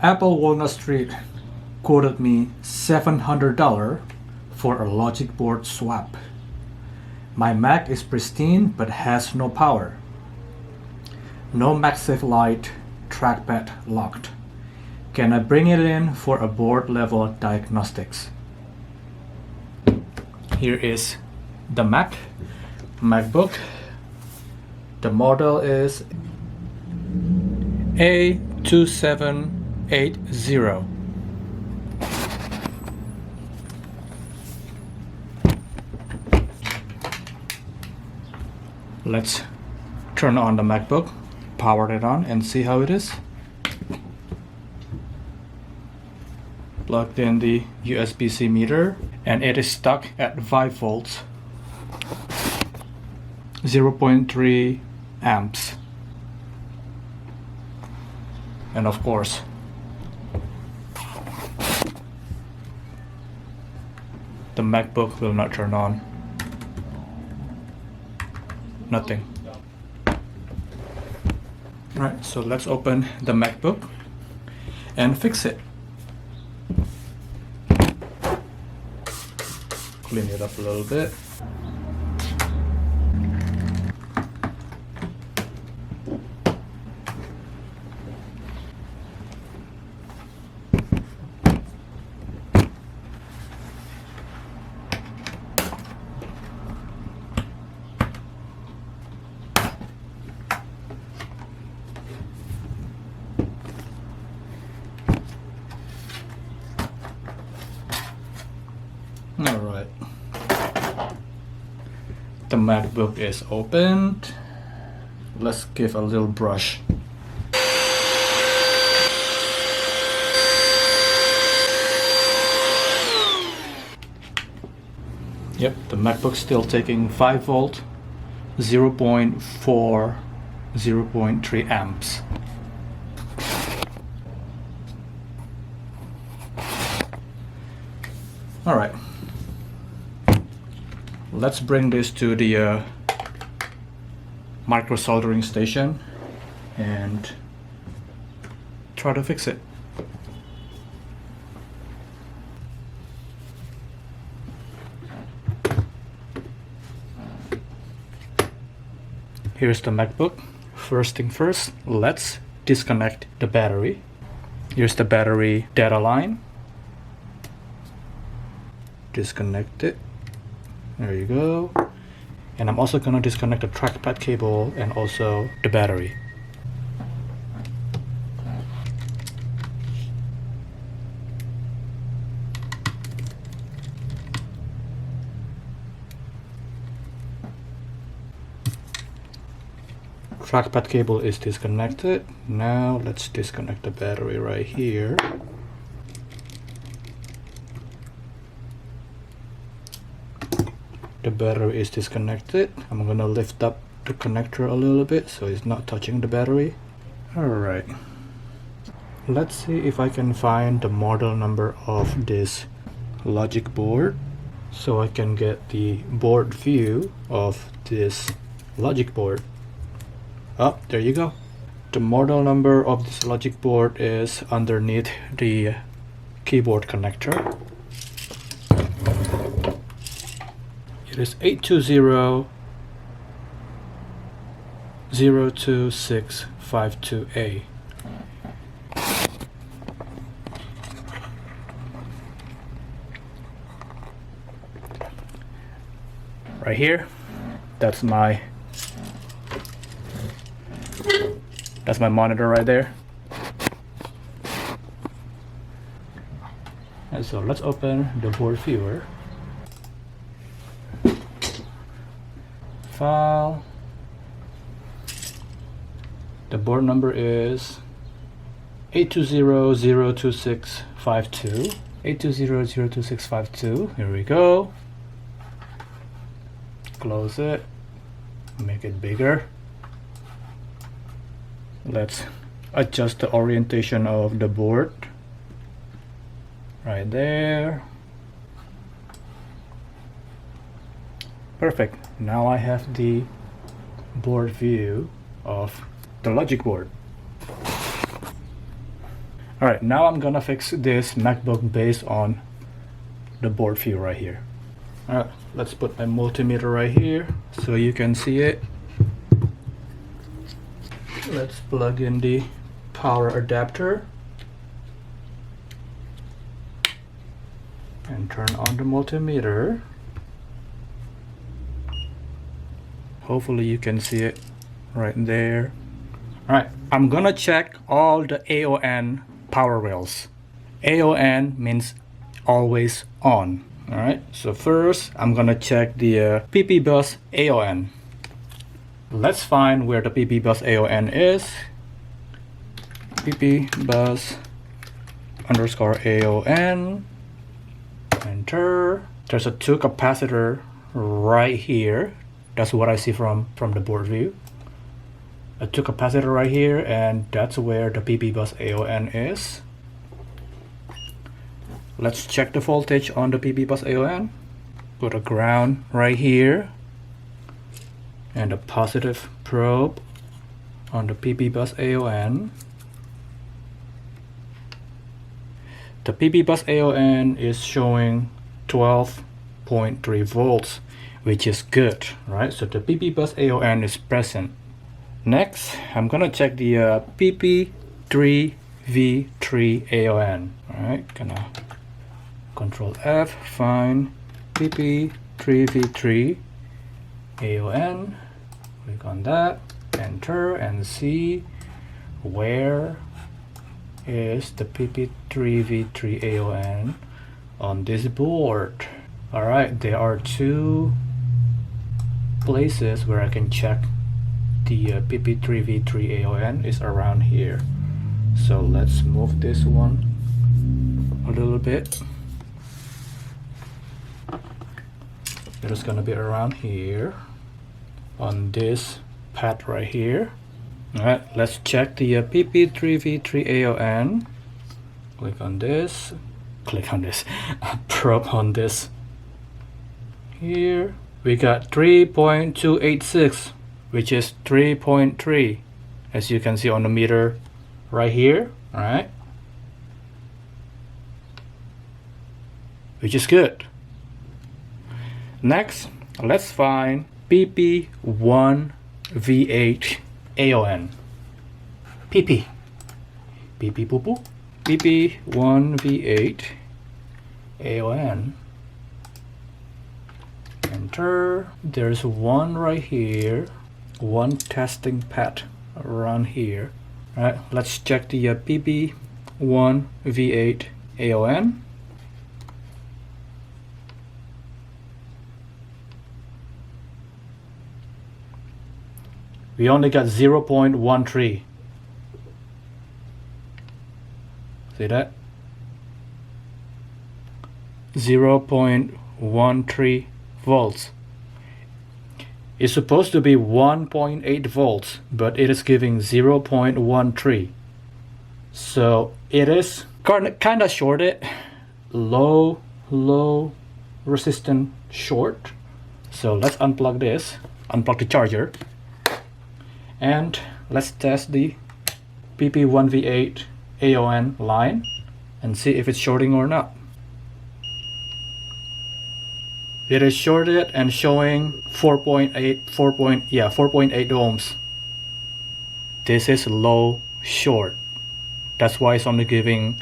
Apple Walnut Street quoted me $700 for a logic board swap. My Mac is pristine but has no power. No MagSafe light, trackpad locked. Can I bring it in for a board level diagnostics? Here is the MacBook. The model is A2780. Let's turn on the MacBook, power it on, and see how it is. Plugged in the USB-C meter, and it is stuck at 5 volts, 0.3 amps. And of course, the MacBook will not turn on. Nothing. Alright, so let's open the MacBook and fix it. Clean it up a little bit. Alright, the MacBook is opened. Let's give a little brush. Yep, the MacBook's still taking 5 volt, 0.4, 0.3 amps. Alright. Let's bring this to the micro soldering station and try to fix it. Here's the MacBook. First thing first, let's disconnect the battery. Here's the battery data line. Disconnect it. There you go. And I'm also gonna disconnect the trackpad cable and also the battery. Trackpad cable is disconnected. Now let's disconnect the battery right here. The battery is disconnected. I'm gonna lift up the connector a little bit so it's not touching the battery. Alright. Let's see if I can find the model number of this logic board so I can get the board view of this logic board. Oh, there you go. The model number of this logic board is underneath the keyboard connector. It is 820-02652A. Right here, that's my monitor right there. And so let's open the board viewer. File. The board number is 820-02652. 820-02652. Here we go. Close it. Make it bigger. Let's adjust the orientation of the board. Right there. Perfect. Now I have the board view of the logic board. Alright, now I'm gonna fix this MacBook based on the board view right here. Alright, let's put my multimeter right here so you can see it. Let's plug in the power adapter and turn on the multimeter. Hopefully you can see it right there. Alright, I'm gonna check all the AON power rails. AON means always on. Alright, so first I'm gonna check the PP bus AON. Let's find where the PP bus AON is. PP bus underscore AON. Enter. There's a 2 capacitor right here. That's what I see from the board view. A 2 capacitor right here, and that's where the PP bus AON is. Let's check the voltage on the PP bus AON. Put a ground right here and a positive probe on the PP bus AON. The PP bus AON is showing 12.3 volts, which is good, right? So the PP bus AON is present. Next, I'm gonna check the PP3V3 AON. Alright, gonna Control F, find PP3V3 AON. Click on that, enter, and see where is the PP3V3 AON on this board. Alright, there are 2 places where I can check the PP3V3 AON is around here. So let's move this one a little bit. It is gonna be around here on this pad right here. Alright, let's check the PP3V3 AON. Click on this, probe on this. Here we got 3.286, which is 3.3, as you can see on the meter right here. Alright, which is good. Next, let's find PP1V8 AON. PP poo poo. PP1V8 AON. Enter. There's one right here, one testing pad around here. Alright, let's check the PP1V8 AON. We only got 0.13. See that? 0.13 volts. It's supposed to be 1.8 volts, but it is giving 0.13. So it is kind of shorted, low resistance short. So let's unplug this, unplug the charger, and let's test the PP1V8 AON line and see if it's shorting or not. It is shorted and showing 4.8 ohms. This is low short. That's why it's only giving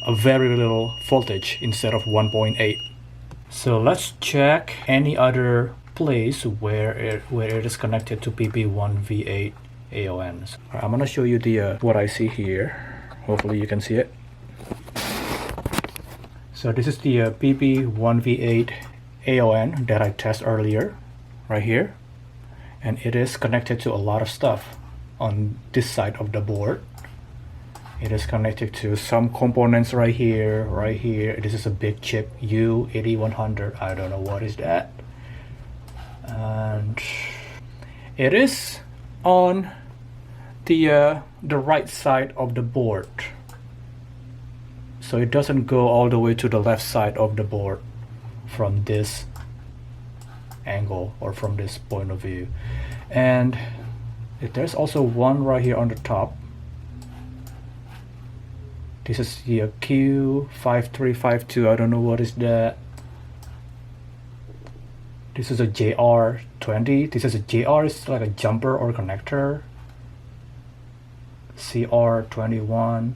a very little voltage instead of 1.8. So let's check any other place where it is connected to PP1V8 AON. So I'm gonna show you the what I see here. Hopefully you can see it. So this is the PP1V8 AON that I tested earlier, right here, and it is connected to a lot of stuff on this side of the board. It is connected to some components right here, right here. This is a big chip U8100. I don't know what is that. And it is on the right side of the board, so it doesn't go all the way to the left side of the board from this angle or from this point of view. And there's also one right here on the top. This is the Q5352. I don't know what is that. This is a JR20. This is a JR, is like a jumper or connector. CR21.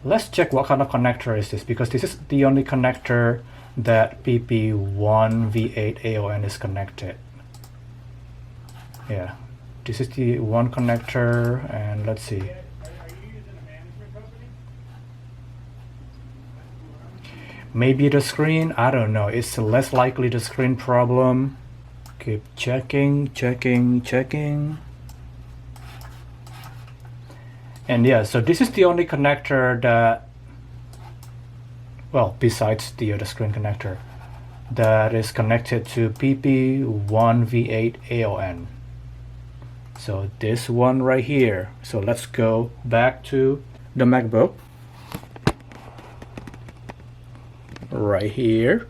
Let's check what kind of connector is this, because this is the only connector that PP1V8 AON is connected. Yeah, this is the one connector, and let's see. Maybe the screen, I don't know. It's less likely the screen problem. Keep checking. And yeah, so this is the only connector that, well, besides the other screen connector, that is connected to PP1V8 AON. So this one right here. So let's go back to the MacBook. Right here.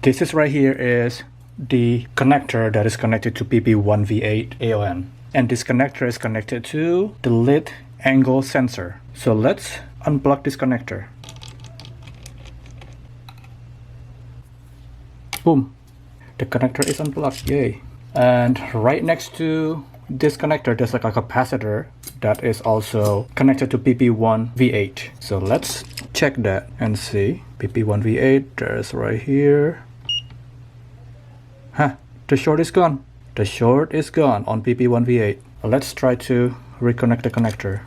This is right here is the connector that is connected to PP1V8 AON. And this connector is connected to the lid angle sensor. So let's unplug this connector. Boom. The connector is unplugged. Yay. And right next to this connector, there's like a capacitor that is also connected to PP1V8. So let's check that and see. PP1V8, there's right here. Huh, the short is gone. The short is gone on PP1V8. Let's try to reconnect the connector.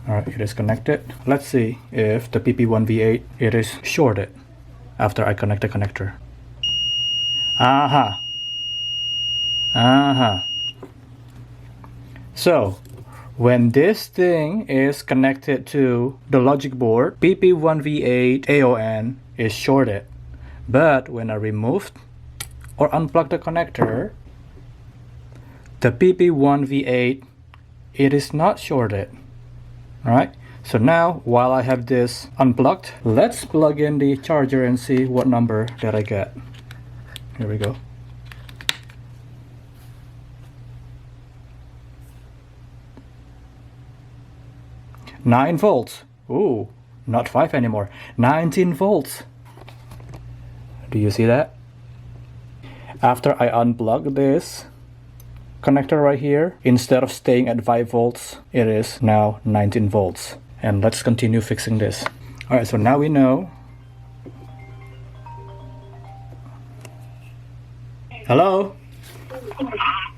Alright, it is connected. Let's see if the PP1V8, it is shorted after I connect the connector. Aha. So when this thing is connected to the logic board, PP1V8 AON is shorted. But when I remove or unplug the connector, the PP1V8, it is not shorted. Alright, so now while I have this unplugged, let's plug in the charger and see what number that I get. Here we go. Nine volts. Ooh, not 5 anymore. 19 volts. Do you see that? After I unplug this connector right here, instead of staying at 5 volts, it is now 19 volts. And let's continue fixing this. Alright, so now we know. Hello?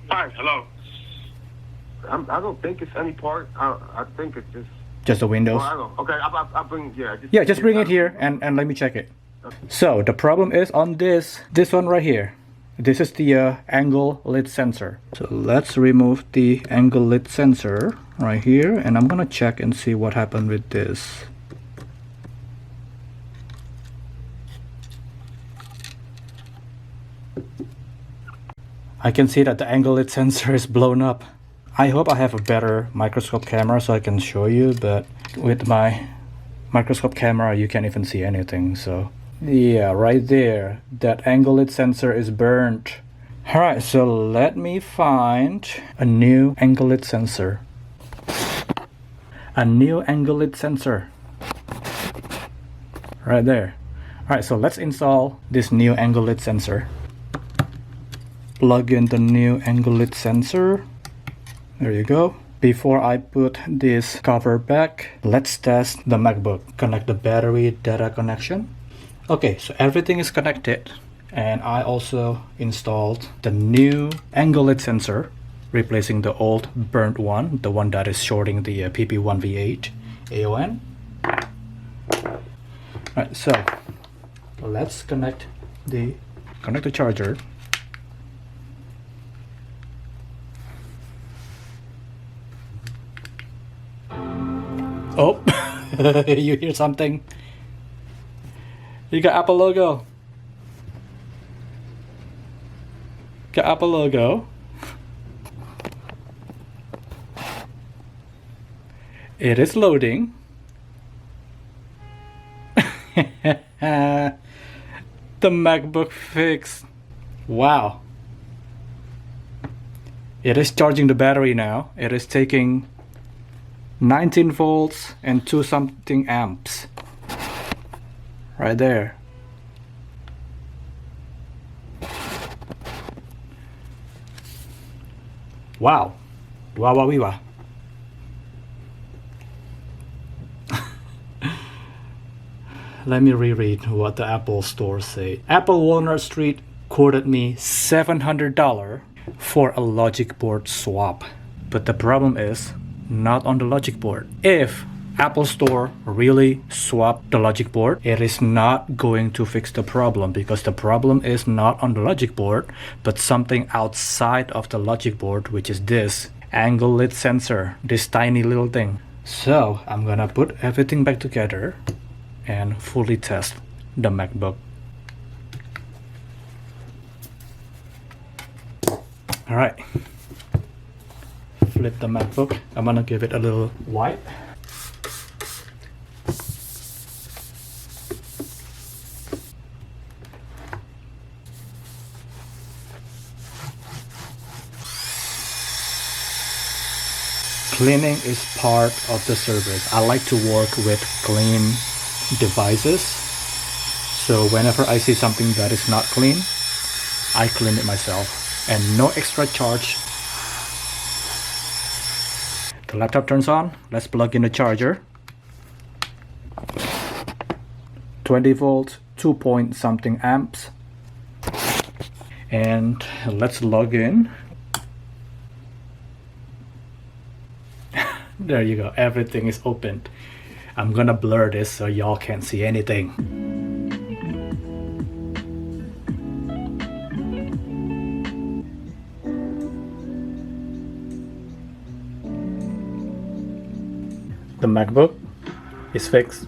Hi, hello. I don't think it's any part. I think it's just the Windows. Oh, I don't know. Okay, I'll bring, just bring it here and let me check it. Okay. So the problem is on this one right here. This is the angle lid sensor. So let's remove the angle lid sensor right here, and I'm gonna check and see what happened with this. I can see that the angle lid sensor is blown up. I hope I have a better microscope camera so I can show you, but with my microscope camera you can't even see anything. So yeah, right there, that angle lid sensor is burnt. Alright, so let me find a new angle lid sensor. A new angle lid sensor. Right there. Alright, so let's install this new angle lid sensor. Plug in the new angle lid sensor. There you go. Before I put this cover back, let's test the MacBook. Connect the battery data connection. Okay, so everything is connected, and I also installed the new angle lid sensor, replacing the old burnt one, the one that is shorting the PP1V8 AON. Alright, so let's connect the charger. Oh, you hear something? You got Apple logo. Got Apple logo. It is loading. The MacBook fixed. Wow. It is charging the battery now. It is taking 19 volts and 2 something amps. Right there. Wow. Wow, wow, wow. Let me reread what the Apple store said. Apple Walnut Street quoted me $700 for a logic board swap. But the problem is not on the logic board. If Apple Store really swapped the logic board, it is not going to fix the problem, because the problem is not on the logic board, but something outside of the logic board, which is this angle lit sensor, this tiny little thing. So I'm gonna put everything back together and fully test the MacBook. All right, flip the MacBook. I'm gonna give it a little wipe. Cleaning is part of the service. I like to work with clean devices. So whenever I see something that is not clean, I clean it myself. And no extra charge. The laptop turns on. Let's plug in the charger. 20 volts, 2 point something amps. And let's log in. There you go, everything is opened. I'm gonna blur this so y'all can't see anything. The MacBook is fixed.